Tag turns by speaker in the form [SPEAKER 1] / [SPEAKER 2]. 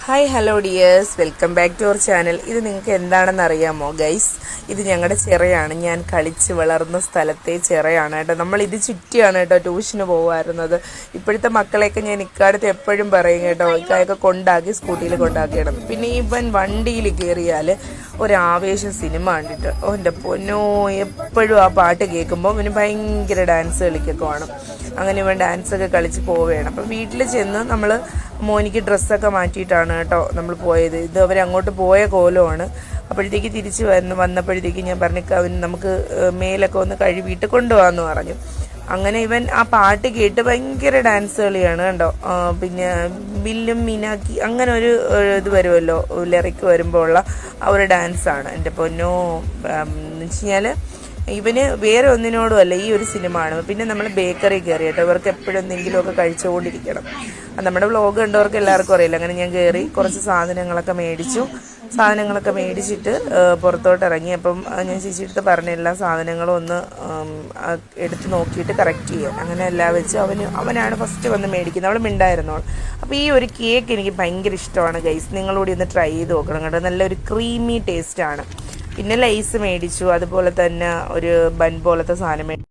[SPEAKER 1] Hi hello dears, welcome back to our channel. ഇത് നിങ്ങൾക്ക് എന്താണെന്ന് അറിയാമോ ഗൈസ്? ഇത് ഞങ്ങളുടെ ചിറയാണ്. ഞാൻ കളിച്ച് വളർന്ന സ്ഥലത്തെ ചിറയാണ് കേട്ടോ. നമ്മളിത് ചുറ്റിയാണ് കേട്ടോ ട്യൂഷന് പോകുമായിരുന്നത്. ഇപ്പോഴത്തെ മക്കളെയൊക്കെ ഞാൻ ഇക്കാലത്ത് എപ്പോഴും പറയും കേട്ടോ, ഇക്കായൊക്കെ കൊണ്ടാക്കി സ്കൂട്ടിയിൽ കൊണ്ടാക്കിയിടും. പിന്നെ ഇവൻ വണ്ടിയിൽ കയറിയാൽ ഒരാവേശം സിനിമ കണ്ടിട്ട് എൻ്റെ പൊന്നോ, എപ്പോഴും ആ പാട്ട് കേൾക്കുമ്പോൾ ഇവന് ഭയങ്കര ഡാൻസ് കളിക്കൊക്കെ വേണം. അങ്ങനെ ഇവൻ ഡാൻസൊക്കെ കളിച്ച് പോവുകയാണ്. അപ്പം വീട്ടിൽ ചെന്ന് നമ്മൾ മോനിക്ക് ഡ്രസ്സൊക്കെ മാറ്റിയിട്ടാണ് കേട്ടോ നമ്മൾ പോയത്. ഇത് അവരങ്ങോട്ട് പോയ കോലമാണ്. അപ്പോഴത്തേക്ക് തിരിച്ച് വന്നപ്പോഴത്തേക്ക് ഞാൻ പറഞ്ഞു, അവൻ നമുക്ക് മേലൊക്കെ ഒന്ന് കഴുകിയിട്ട് കൊണ്ടുപോകാമെന്ന് പറഞ്ഞു. അങ്ങനെ ഇവൻ ആ പാട്ട് കേട്ട് ഭയങ്കര ഡാൻസ് കളിയാണ് കണ്ടോ. പിന്നെ ബില്ലും മീനാക്കി അങ്ങനെ ഒരു ഇത് വരുമല്ലോ, ലിറിക്ക് വരുമ്പോൾ ഉള്ള ആ ഒരു ഡാൻസാണ്. എൻ്റെ പൊന്നോ, എന്ന് വെച്ച് കഴിഞ്ഞാൽ ഇവന് വേറെ ഒന്നിനോടും അല്ല, ഈ ഒരു സിനിമ ആണ്. പിന്നെ നമ്മൾ ബേക്കറി കയറി കേട്ടോ. ഇവർക്ക് എപ്പോഴും എന്തെങ്കിലുമൊക്കെ കഴിച്ചുകൊണ്ടിരിക്കണം. നമ്മുടെ വ്ളോഗ് കണ്ടവർക്ക് എല്ലാവർക്കും അറിയില്ല. അങ്ങനെ ഞാൻ കയറി കുറച്ച് സാധനങ്ങളൊക്കെ മേടിച്ചിട്ട് പുറത്തോട്ട് ഇറങ്ങി. അപ്പം ഞാൻ ചേച്ചിയെടുത്ത് പറഞ്ഞ എല്ലാ സാധനങ്ങളും ഒന്ന് എടുത്ത് നോക്കിയിട്ട് കറക്റ്റ് ചെയ്യാൻ. അങ്ങനെ എല്ലാം വെച്ച് അവനാണ് ഫസ്റ്റ് വന്ന് മേടിക്കുന്നത്. അവൾ മിണ്ടായിരുന്നോൾ. അപ്പോൾ ഈ ഒരു കേക്ക് എനിക്ക് ഭയങ്കര ഇഷ്ടമാണ് ഗൈസ്. നിങ്ങളൂടി ഒന്ന് ട്രൈ ചെയ്ത് നോക്കണം കേട്ടോ. നല്ലൊരു ക്രീമി ടേസ്റ്റാണ്. പിന്നെ ലൈസ് മേടിച്ചു, അതുപോലെ തന്നെ ഒരു ബൺ പോലത്തെ സാധനം മേടിച്ചു.